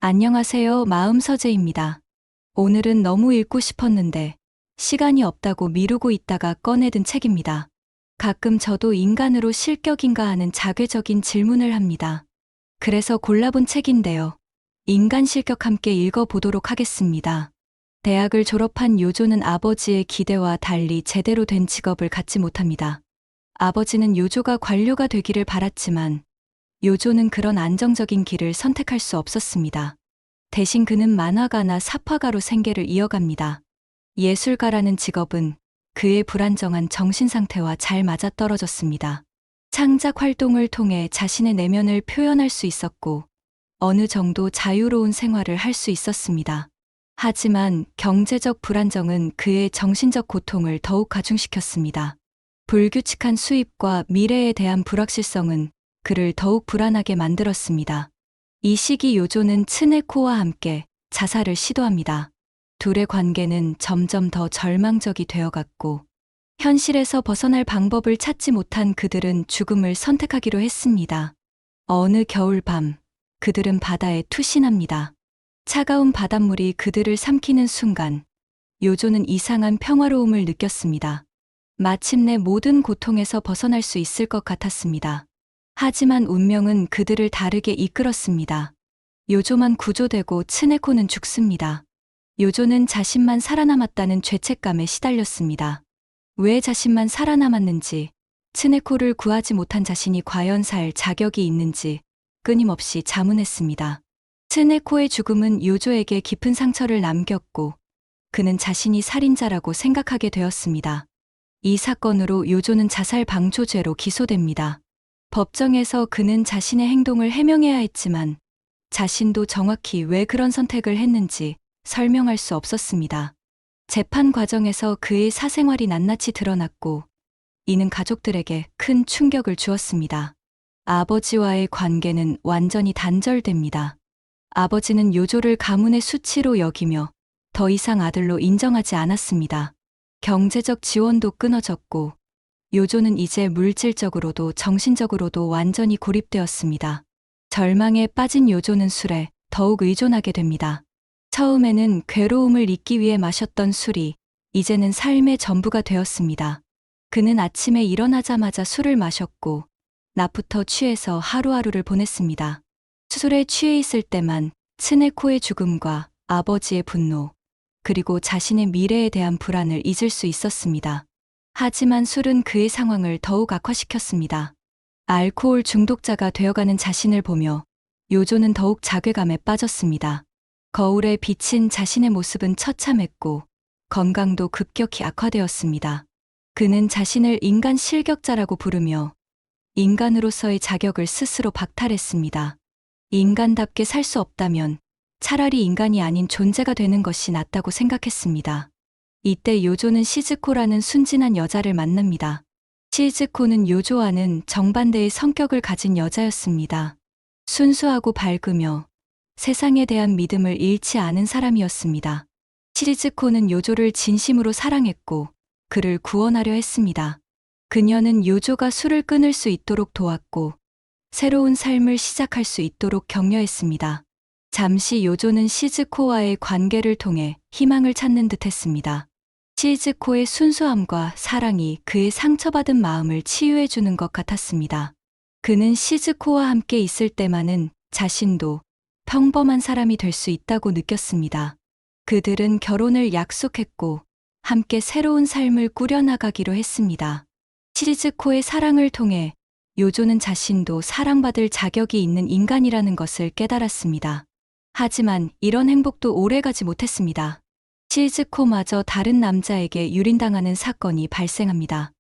안녕하세요. 마음서재입니다. 오늘은 너무 읽고 싶었는데 시간이 없다고 미루고 있다가 꺼내든 책입니다. 가끔 저도 인간으로 실격인가 하는 자괴적인 질문을 합니다. 그래서 골라본 책인데요. 인간 실격 함께 읽어보도록 하겠습니다. 대학을 졸업한 요조는 아버지의 기대와 달리 제대로 된 직업을 갖지 못합니다. 아버지는 요조가 관료가 되기를 바랐지만 요조는 그런 안정적인 길을 선택할 수 없었습니다. 대신 그는 만화가나 삽화가로 생계를 이어갑니다. 예술가라는 직업은 그의 불안정한 정신 상태와 잘 맞아떨어졌습니다. 창작 활동을 통해 자신의 내면을 표현할 수 있었고 어느 정도 자유로운 생활을 할 수 있었습니다. 하지만 경제적 불안정은 그의 정신적 고통을 더욱 가중시켰습니다. 불규칙한 수입과 미래에 대한 불확실성은 그를 더욱 불안하게 만들었습니다. 이 시기 요조는 츠네코와 함께 자살을 시도합니다. 둘의 관계는 점점 더 절망적이 되어갔고 현실에서 벗어날 방법을 찾지 못한 그들은 죽음을 선택하기로 했습니다. 어느 겨울밤 그들은 바다에 투신합니다. 차가운 바닷물이 그들을 삼키는 순간 요조는 이상한 평화로움을 느꼈습니다. 마침내 모든 고통에서 벗어날 수 있을 것 같았습니다. 하지만 운명은 그들을 다르게 이끌었습니다. 요조만 구조되고 츠네코는 죽습니다. 요조는 자신만 살아남았다는 죄책감에 시달렸습니다. 왜 자신만 살아남았는지, 츠네코를 구하지 못한 자신이 과연 살 자격이 있는지 끊임없이 자문했습니다. 츠네코의 죽음은 요조에게 깊은 상처를 남겼고 그는 자신이 살인자라고 생각하게 되었습니다. 이 사건으로 요조는 자살 방조죄로 기소됩니다. 법정에서 그는 자신의 행동을 해명해야 했지만 자신도 정확히 왜 그런 선택을 했는지 설명할 수 없었습니다. 재판 과정에서 그의 사생활이 낱낱이 드러났고 이는 가족들에게 큰 충격을 주었습니다. 아버지와의 관계는 완전히 단절됩니다. 아버지는 요조를 가문의 수치로 여기며 더 이상 아들로 인정하지 않았습니다. 경제적 지원도 끊어졌고 요조는 이제 물질적으로도 정신적으로도 완전히 고립되었습니다. 절망에 빠진 요조는 술에 더욱 의존하게 됩니다. 처음에는 괴로움을 잊기 위해 마셨던 술이 이제는 삶의 전부가 되었습니다. 그는 아침에 일어나자마자 술을 마셨고 낮부터 취해서 하루하루를 보냈습니다. 술에 취해 있을 때만 츠네코의 죽음과 아버지의 분노, 그리고 자신의 미래에 대한 불안을 잊을 수 있었습니다. 하지만 술은 그의 상황을 더욱 악화시켰습니다. 알코올 중독자가 되어가는 자신을 보며 요조는 더욱 자괴감에 빠졌습니다. 거울에 비친 자신의 모습은 처참했고 건강도 급격히 악화되었습니다. 그는 자신을 인간 실격자라고 부르며 인간으로서의 자격을 스스로 박탈했습니다. 인간답게 살 수 없다면 차라리 인간이 아닌 존재가 되는 것이 낫다고 생각했습니다. 이때 요조는 시즈코라는 순진한 여자를 만납니다. 시즈코는 요조와는 정반대의 성격을 가진 여자였습니다. 순수하고 밝으며 세상에 대한 믿음을 잃지 않은 사람이었습니다. 시즈코는 요조를 진심으로 사랑했고 그를 구원하려 했습니다. 그녀는 요조가 술을 끊을 수 있도록 도왔고 새로운 삶을 시작할 수 있도록 격려했습니다. 잠시 요조는 시즈코와의 관계를 통해 희망을 찾는 듯했습니다. 시즈코의 순수함과 사랑이 그의 상처받은 마음을 치유해주는 것 같았습니다. 그는 시즈코와 함께 있을 때만은 자신도 평범한 사람이 될 수 있다고 느꼈습니다. 그들은 결혼을 약속했고 함께 새로운 삶을 꾸려나가기로 했습니다. 시즈코의 사랑을 통해 요조는 자신도 사랑받을 자격이 있는 인간이라는 것을 깨달았습니다. 하지만 이런 행복도 오래가지 못했습니다. 시즈코마저 다른 남자에게 유린당하는 사건이 발생합니다.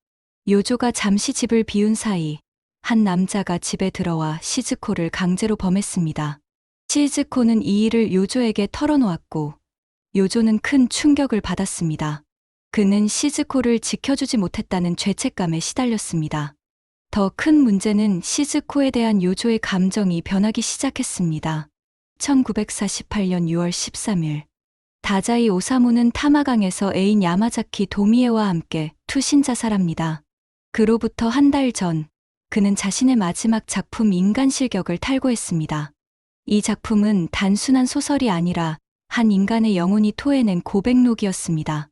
요조가 잠시 집을 비운 사이 한 남자가 집에 들어와 시즈코를 강제로 범했습니다. 시즈코는 이 일을 요조에게 털어놓았고 요조는 큰 충격을 받았습니다. 그는 시즈코를 지켜주지 못했다는 죄책감에 시달렸습니다. 더 큰 문제는 시즈코에 대한 요조의 감정이 변하기 시작했습니다. 1948년 6월 13일 다자이 오사무는 타마강에서 애인 야마자키 도미에와 함께 투신 자살합니다. 그로부터 한 달 전 그는 자신의 마지막 작품 인간 실격을 탈고했습니다. 이 작품은 단순한 소설이 아니라 한 인간의 영혼이 토해낸 고백록이었습니다.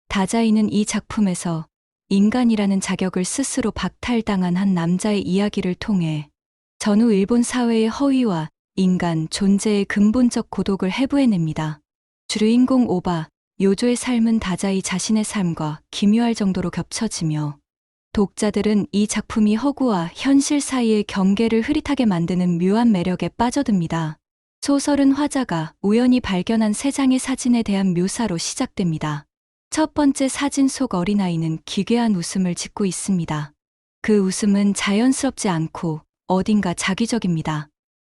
다자이는 이 작품에서 인간이라는 자격을 스스로 박탈당한 한 남자의 이야기를 통해 전후 일본 사회의 허위와 인간 존재의 근본적 고독을 해부해냅니다. 주인공 오바, 요조의 삶은 다자이 자신의 삶과 기묘할 정도로 겹쳐지며 독자들은 이 작품이 허구와 현실 사이의 경계를 흐릿하게 만드는 묘한 매력에 빠져듭니다. 소설은 화자가 우연히 발견한 세 장의 사진에 대한 묘사로 시작됩니다. 첫 번째 사진 속 어린아이는 기괴한 웃음을 짓고 있습니다. 그 웃음은 자연스럽지 않고 어딘가 자기적입니다.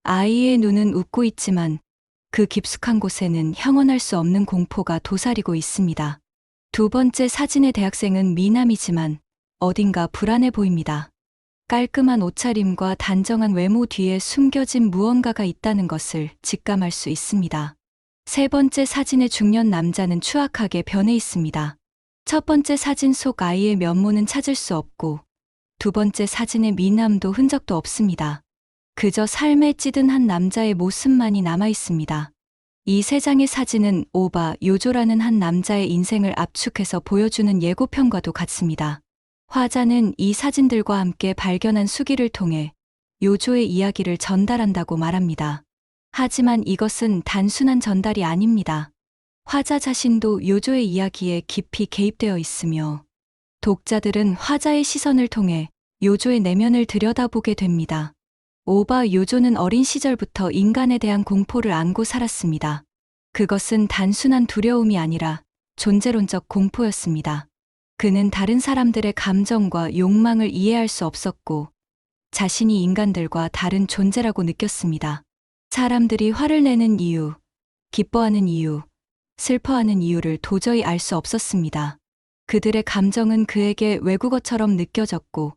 아이의 눈은 웃고 있지만 그 깊숙한 곳에는 형언할 수 없는 공포가 도사리고 있습니다. 두 번째 사진의 대학생은 미남이지만 어딘가 불안해 보입니다. 깔끔한 옷차림과 단정한 외모 뒤에 숨겨진 무언가가 있다는 것을 직감할 수 있습니다. 세 번째 사진의 중년 남자는 추악하게 변해 있습니다. 첫 번째 사진 속 아이의 면모는 찾을 수 없고 두 번째 사진의 미남도 흔적도 없습니다. 그저 삶에 찌든 한 남자의 모습만이 남아 있습니다. 이 세 장의 사진은 오바 요조라는 한 남자의 인생을 압축해서 보여주는 예고편과도 같습니다. 화자는 이 사진들과 함께 발견한 수기를 통해 요조의 이야기를 전달한다고 말합니다. 하지만 이것은 단순한 전달이 아닙니다. 화자 자신도 요조의 이야기에 깊이 개입되어 있으며 독자들은 화자의 시선을 통해 요조의 내면을 들여다보게 됩니다. 오바 요조는 어린 시절부터 인간에 대한 공포를 안고 살았습니다. 그것은 단순한 두려움이 아니라 존재론적 공포였습니다. 그는 다른 사람들의 감정과 욕망을 이해할 수 없었고 자신이 인간들과 다른 존재라고 느꼈습니다. 사람들이 화를 내는 이유, 기뻐하는 이유, 슬퍼하는 이유를 도저히 알 수 없었습니다. 그들의 감정은 그에게 외국어처럼 느껴졌고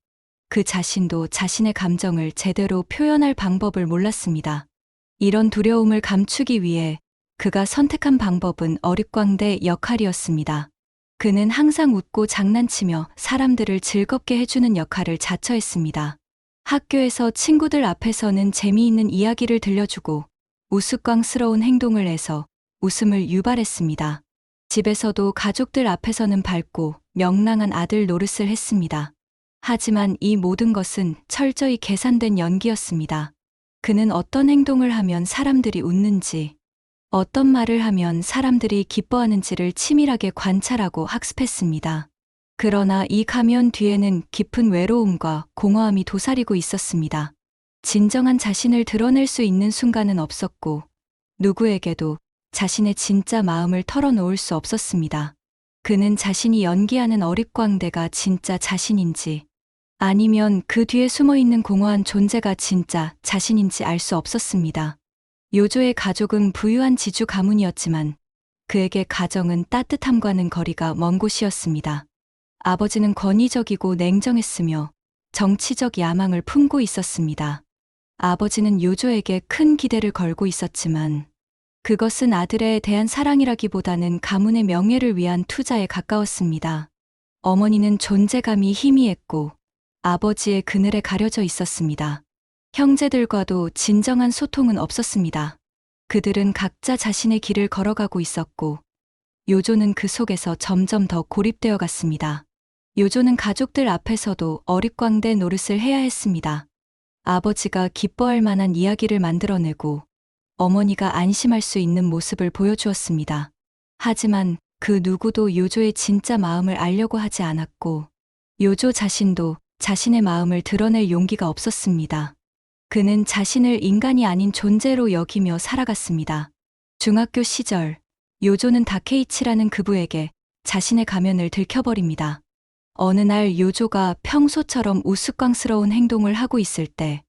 그 자신도 자신의 감정을 제대로 표현할 방법을 몰랐습니다. 이런 두려움을 감추기 위해 그가 선택한 방법은 어릿광대 역할이었습니다. 그는 항상 웃고 장난치며 사람들을 즐겁게 해주는 역할을 자처했습니다. 학교에서 친구들 앞에서는 재미있는 이야기를 들려주고 우스꽝스러운 행동을 해서 웃음을 유발했습니다. 집에서도 가족들 앞에서는 밝고 명랑한 아들 노릇을 했습니다. 하지만 이 모든 것은 철저히 계산된 연기였습니다. 그는 어떤 행동을 하면 사람들이 웃는지, 어떤 말을 하면 사람들이 기뻐하는지를 치밀하게 관찰하고 학습했습니다. 그러나 이 가면 뒤에는 깊은 외로움과 공허함이 도사리고 있었습니다. 진정한 자신을 드러낼 수 있는 순간은 없었고 누구에게도 자신의 진짜 마음을 털어놓을 수 없었습니다. 그는 자신이 연기하는 어릿광대가 진짜 자신인지 아니면 그 뒤에 숨어있는 공허한 존재가 진짜 자신인지 알 수 없었습니다. 요조의 가족은 부유한 지주 가문이었지만 그에게 가정은 따뜻함과는 거리가 먼 곳이었습니다. 아버지는 권위적이고 냉정했으며 정치적 야망을 품고 있었습니다. 아버지는 요조에게 큰 기대를 걸고 있었지만 그것은 아들에 대한 사랑이라기보다는 가문의 명예를 위한 투자에 가까웠습니다. 어머니는 존재감이 희미했고 아버지의 그늘에 가려져 있었습니다. 형제들과도 진정한 소통은 없었습니다. 그들은 각자 자신의 길을 걸어가고 있었고 요조는 그 속에서 점점 더 고립되어 갔습니다. 요조는 가족들 앞에서도 어릿광대 노릇을 해야 했습니다. 아버지가 기뻐할 만한 이야기를 만들어내고 어머니가 안심할 수 있는 모습을 보여주었습니다. 하지만 그 누구도 요조의 진짜 마음을 알려고 하지 않았고 요조 자신도 자신의 마음을 드러낼 용기가 없었습니다. 그는 자신을 인간이 아닌 존재로 여기며 살아갔습니다. 중학교 시절 요조는 다케이치라는 그부에게 자신의 가면을 들켜버립니다. 어느 날 요조가 평소처럼 우스꽝스러운 행동을 하고 있을 때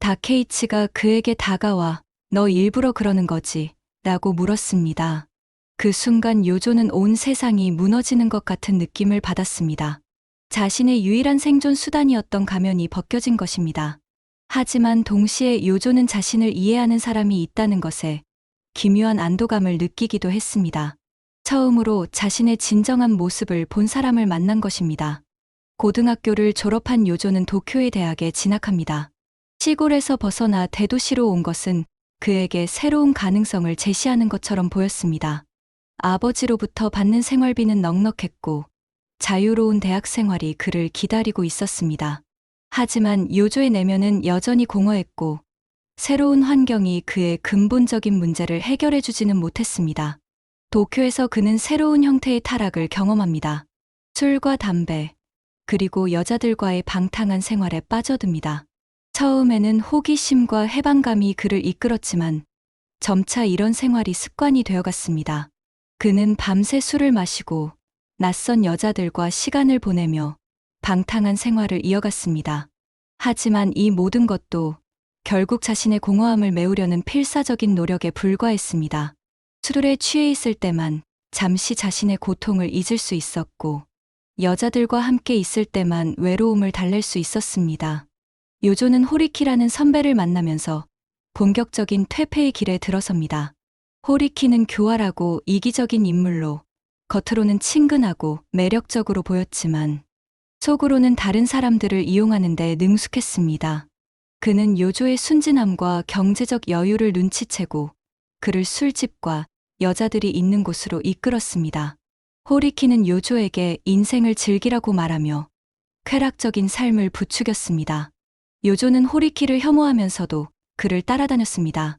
다케이치가 그에게 다가와 너 일부러 그러는 거지? 라고 물었습니다. 그 순간 요조는 온 세상이 무너지는 것 같은 느낌을 받았습니다. 자신의 유일한 생존 수단이었던 가면이 벗겨진 것입니다. 하지만 동시에 요조는 자신을 이해하는 사람이 있다는 것에 기묘한 안도감을 느끼기도 했습니다. 처음으로 자신의 진정한 모습을 본 사람을 만난 것입니다. 고등학교를 졸업한 요조는 도쿄의 대학에 진학합니다. 시골에서 벗어나 대도시로 온 것은 그에게 새로운 가능성을 제시하는 것처럼 보였습니다. 아버지로부터 받는 생활비는 넉넉했고 자유로운 대학 생활이 그를 기다리고 있었습니다. 하지만 요조의 내면은 여전히 공허했고 새로운 환경이 그의 근본적인 문제를 해결해 주지는 못했습니다. 도쿄에서 그는 새로운 형태의 타락을 경험합니다. 술과 담배, 그리고 여자들과의 방탕한 생활에 빠져듭니다. 처음에는 호기심과 해방감이 그를 이끌었지만 점차 이런 생활이 습관이 되어갔습니다. 그는 밤새 술을 마시고 낯선 여자들과 시간을 보내며 방탕한 생활을 이어갔습니다. 하지만 이 모든 것도 결국 자신의 공허함을 메우려는 필사적인 노력에 불과했습니다. 술에 취해 있을 때만 잠시 자신의 고통을 잊을 수 있었고 여자들과 함께 있을 때만 외로움을 달랠 수 있었습니다. 요조는 호리키라는 선배를 만나면서 본격적인 퇴폐의 길에 들어섭니다. 호리키는 교활하고 이기적인 인물로 겉으로는 친근하고 매력적으로 보였지만 속으로는 다른 사람들을 이용하는 데 능숙했습니다. 그는 요조의 순진함과 경제적 여유를 눈치채고 그를 술집과 여자들이 있는 곳으로 이끌었습니다. 호리키는 요조에게 인생을 즐기라고 말하며 쾌락적인 삶을 부추겼습니다. 요조는 호리키를 혐오하면서도 그를 따라다녔습니다.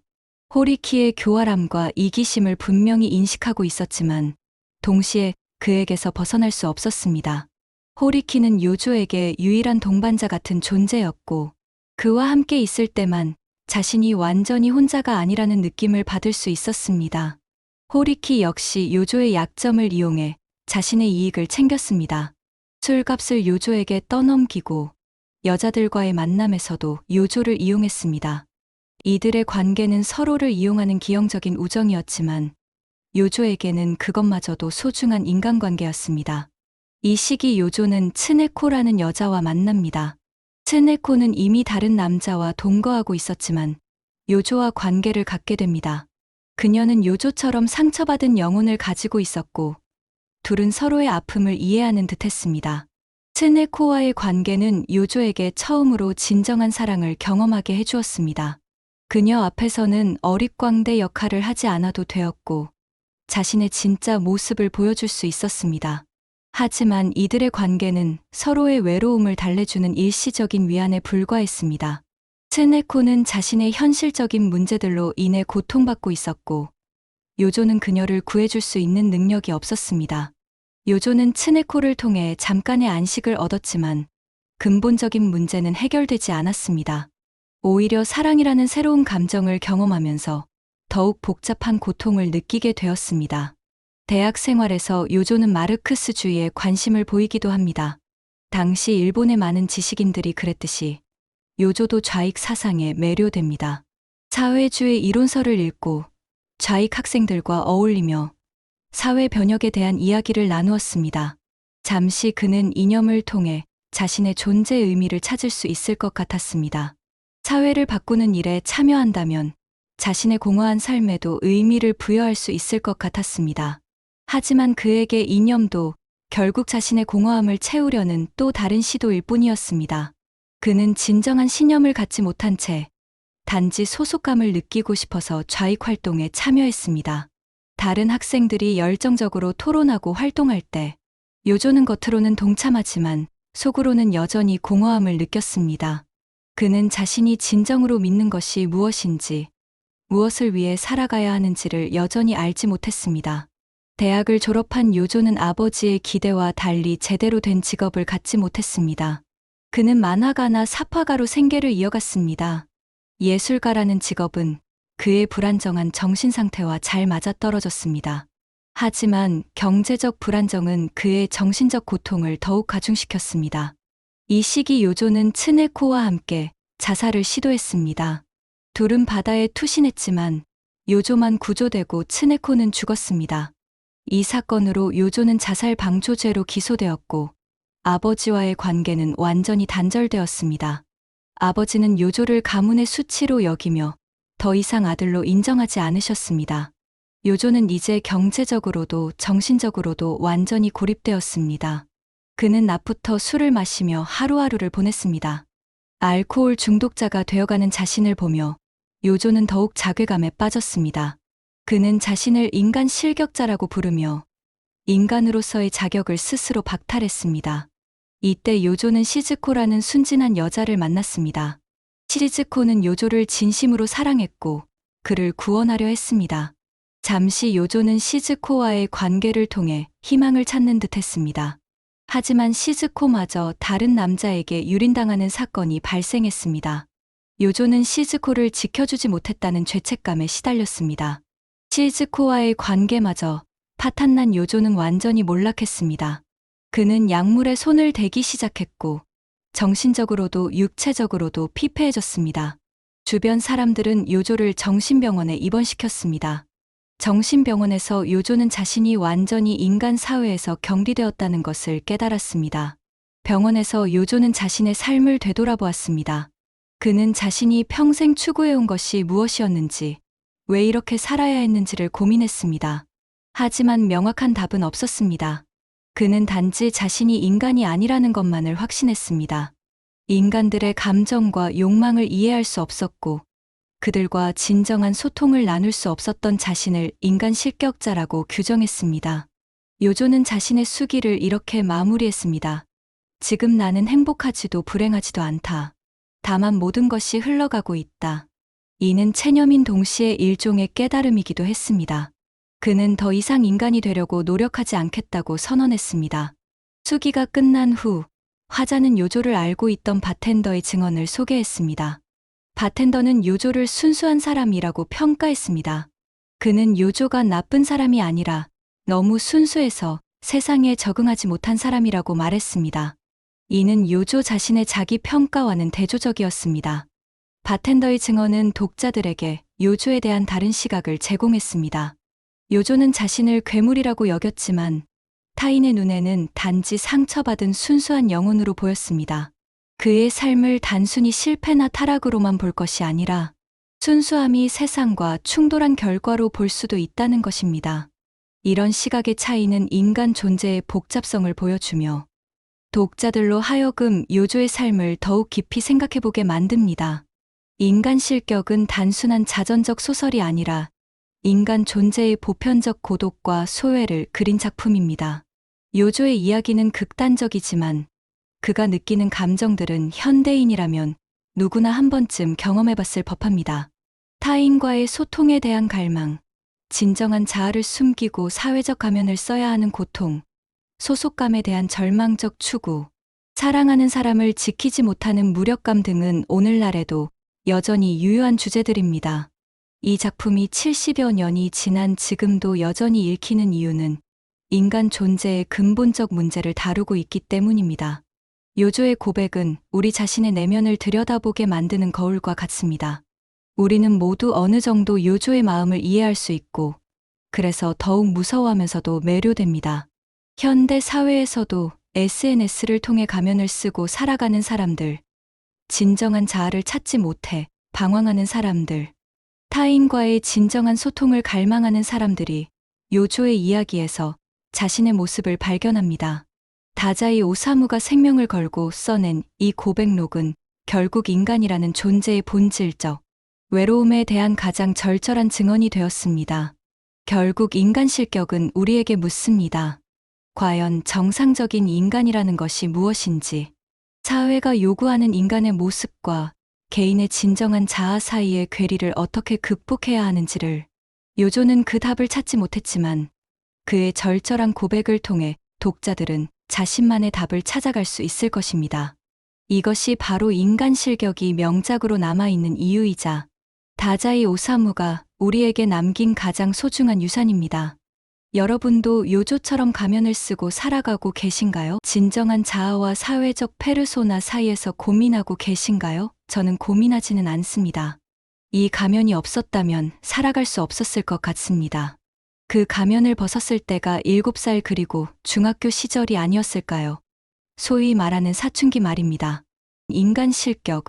호리키의 교활함과 이기심을 분명히 인식하고 있었지만 동시에 그에게서 벗어날 수 없었습니다. 호리키는 요조에게 유일한 동반자 같은 존재였고 그와 함께 있을 때만 자신이 완전히 혼자가 아니라는 느낌을 받을 수 있었습니다. 호리키 역시 요조의 약점을 이용해 자신의 이익을 챙겼습니다. 술값을 요조에게 떠넘기고 여자들과의 만남에서도 요조를 이용했습니다. 이들의 관계는 서로를 이용하는 기형적인 우정이었지만 요조에게는 그것마저도 소중한 인간관계였습니다. 이 시기 요조는 츠네코라는 여자와 만납니다. 츠네코는 이미 다른 남자와 동거하고 있었지만 요조와 관계를 갖게 됩니다. 그녀는 요조처럼 상처받은 영혼을 가지고 있었고 둘은 서로의 아픔을 이해하는 듯했습니다. 츠네코와의 관계는 요조에게 처음으로 진정한 사랑을 경험하게 해주었습니다. 그녀 앞에서는 어릿광대 역할을 하지 않아도 되었고 자신의 진짜 모습을 보여줄 수 있었습니다. 하지만 이들의 관계는 서로의 외로움을 달래주는 일시적인 위안에 불과했습니다. 츠네코는 자신의 현실적인 문제들로 인해 고통받고 있었고 요조는 그녀를 구해줄 수 있는 능력이 없었습니다. 요조는 츠네코를 통해 잠깐의 안식을 얻었지만 근본적인 문제는 해결되지 않았습니다. 오히려 사랑이라는 새로운 감정을 경험하면서 더욱 복잡한 고통을 느끼게 되었습니다. 대학 생활에서 요조는 마르크스주의에 관심을 보이기도 합니다. 당시 일본의 많은 지식인들이 그랬듯이 요조도 좌익 사상에 매료됩니다. 사회주의 이론서를 읽고 좌익 학생들과 어울리며 사회 변혁에 대한 이야기를 나누었습니다. 잠시 그는 이념을 통해 자신의 존재 의미를 찾을 수 있을 것 같았습니다. 사회를 바꾸는 일에 참여한다면 자신의 공허한 삶에도 의미를 부여할 수 있을 것 같았습니다. 하지만 그에게 이념도 결국 자신의 공허함을 채우려는 또 다른 시도일 뿐이었습니다. 그는 진정한 신념을 갖지 못한 채 단지 소속감을 느끼고 싶어서 좌익 활동에 참여했습니다. 다른 학생들이 열정적으로 토론하고 활동할 때 요조는 겉으로는 동참하지만 속으로는 여전히 공허함을 느꼈습니다. 그는 자신이 진정으로 믿는 것이 무엇인지, 무엇을 위해 살아가야 하는지를 여전히 알지 못했습니다. 대학을 졸업한 요조는 아버지의 기대와 달리 제대로 된 직업을 갖지 못했습니다. 그는 만화가나 사파가로 생계를 이어갔습니다. 예술가라는 직업은 그의 불안정한 정신 상태와 잘 맞아떨어졌습니다. 하지만 경제적 불안정은 그의 정신적 고통을 더욱 가중시켰습니다. 이 시기 요조는 츠네코와 함께 자살을 시도했습니다. 둘은 바다에 투신했지만 요조만 구조되고 츠네코는 죽었습니다. 이 사건으로 요조는 자살 방조죄로 기소되었고 아버지와의 관계는 완전히 단절되었습니다. 아버지는 요조를 가문의 수치로 여기며 더 이상 아들로 인정하지 않으셨습니다. 요조는 이제 경제적으로도 정신적으로도 완전히 고립되었습니다. 그는 낮부터 술을 마시며 하루하루를 보냈습니다. 알코올 중독자가 되어가는 자신을 보며 요조는 더욱 자괴감에 빠졌습니다. 그는 자신을 인간 실격자라고 부르며 인간으로서의 자격을 스스로 박탈했습니다. 이때 요조는 시즈코라는 순진한 여자를 만났습니다. 시즈코는 요조를 진심으로 사랑했고 그를 구원하려 했습니다. 잠시 요조는 시즈코와의 관계를 통해 희망을 찾는 듯 했습니다. 하지만 시즈코마저 다른 남자에게 유린당하는 사건이 발생했습니다. 요조는 시즈코를 지켜주지 못했다는 죄책감에 시달렸습니다. 시즈코와의 관계마저 파탄난 요조는 완전히 몰락했습니다. 그는 약물에 손을 대기 시작했고 정신적으로도 육체적으로도 피폐해졌습니다. 주변 사람들은 요조를 정신병원에 입원시켰습니다. 정신병원에서 요조는 자신이 완전히 인간 사회에서 격리되었다는 것을 깨달았습니다. 병원에서 요조는 자신의 삶을 되돌아보았습니다. 그는 자신이 평생 추구해온 것이 무엇이었는지, 왜 이렇게 살아야 했는지를 고민했습니다. 하지만 명확한 답은 없었습니다. 그는 단지 자신이 인간이 아니라는 것만을 확신했습니다. 인간들의 감정과 욕망을 이해할 수 없었고, 그들과 진정한 소통을 나눌 수 없었던 자신을 인간 실격자라고 규정했습니다. 요조는 자신의 수기를 이렇게 마무리했습니다. 지금 나는 행복하지도 불행하지도 않다. 다만 모든 것이 흘러가고 있다. 이는 체념인 동시에 일종의 깨달음이기도 했습니다. 그는 더 이상 인간이 되려고 노력하지 않겠다고 선언했습니다. 수기가 끝난 후 화자는 요조를 알고 있던 바텐더의 증언을 소개했습니다. 바텐더는 요조를 순수한 사람이라고 평가했습니다. 그는 요조가 나쁜 사람이 아니라 너무 순수해서 세상에 적응하지 못한 사람이라고 말했습니다. 이는 요조 자신의 자기 평가와는 대조적이었습니다. 바텐더의 증언은 독자들에게 요조에 대한 다른 시각을 제공했습니다. 요조는 자신을 괴물이라고 여겼지만 타인의 눈에는 단지 상처받은 순수한 영혼으로 보였습니다. 그의 삶을 단순히 실패나 타락으로만 볼 것이 아니라 순수함이 세상과 충돌한 결과로 볼 수도 있다는 것입니다. 이런 시각의 차이는 인간 존재의 복잡성을 보여주며 독자들로 하여금 요조의 삶을 더욱 깊이 생각해보게 만듭니다. 인간 실격은 단순한 자전적 소설이 아니라 인간 존재의 보편적 고독과 소외를 그린 작품입니다. 요조의 이야기는 극단적이지만 그가 느끼는 감정들은 현대인이라면 누구나 한 번쯤 경험해봤을 법합니다. 타인과의 소통에 대한 갈망, 진정한 자아를 숨기고 사회적 가면을 써야 하는 고통, 소속감에 대한 절망적 추구, 사랑하는 사람을 지키지 못하는 무력감 등은 오늘날에도 여전히 유효한 주제들입니다. 이 작품이 70여 년이 지난 지금도 여전히 읽히는 이유는 인간 존재의 근본적 문제를 다루고 있기 때문입니다. 요조의 고백은 우리 자신의 내면을 들여다보게 만드는 거울과 같습니다. 우리는 모두 어느 정도 요조의 마음을 이해할 수 있고, 그래서 더욱 무서워하면서도 매료됩니다. 현대 사회에서도 SNS를 통해 가면을 쓰고 살아가는 사람들, 진정한 자아를 찾지 못해 방황하는 사람들, 타인과의 진정한 소통을 갈망하는 사람들이 요조의 이야기에서 자신의 모습을 발견합니다. 다자이 오사무가 생명을 걸고 써낸 이 고백록은 결국 인간이라는 존재의 본질적 외로움에 대한 가장 절절한 증언이 되었습니다. 결국 인간 실격은 우리에게 묻습니다. 과연 정상적인 인간이라는 것이 무엇인지, 사회가 요구하는 인간의 모습과 개인의 진정한 자아 사이의 괴리를 어떻게 극복해야 하는지를. 요조는 그 답을 찾지 못했지만 그의 절절한 고백을 통해 독자들은 자신만의 답을 찾아갈 수 있을 것입니다. 이것이 바로 인간 실격이 명작으로 남아있는 이유이자 다자이 오사무가 우리에게 남긴 가장 소중한 유산입니다. 여러분도 요조처럼 가면을 쓰고 살아가고 계신가요? 진정한 자아와 사회적 페르소나 사이에서 고민하고 계신가요? 저는 고민하지는 않습니다. 이 가면이 없었다면 살아갈 수 없었을 것 같습니다. 그 가면을 벗었을 때가 7살 그리고 중학교 시절이 아니었을까요? 소위 말하는 사춘기 말입니다. 인간 실격,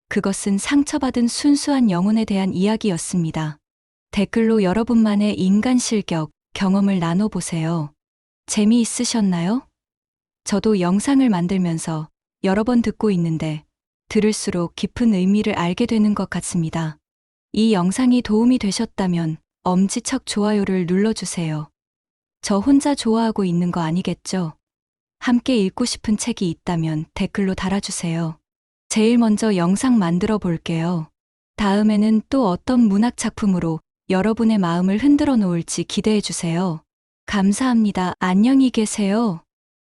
그것은 상처받은 순수한 영혼에 대한 이야기였습니다. 댓글로 여러분만의 인간 실격 경험을 나눠보세요. 재미있으셨나요? 저도 영상을 만들면서 여러 번 듣고 있는데 들을수록 깊은 의미를 알게 되는 것 같습니다. 이 영상이 도움이 되셨다면 엄지척 좋아요를 눌러주세요. 저 혼자 좋아하고 있는 거 아니겠죠? 함께 읽고 싶은 책이 있다면 댓글로 달아주세요. 제일 먼저 영상 만들어 볼게요. 다음에는 또 어떤 문학 작품으로 여러분의 마음을 흔들어 놓을지 기대해 주세요. 감사합니다. 안녕히 계세요.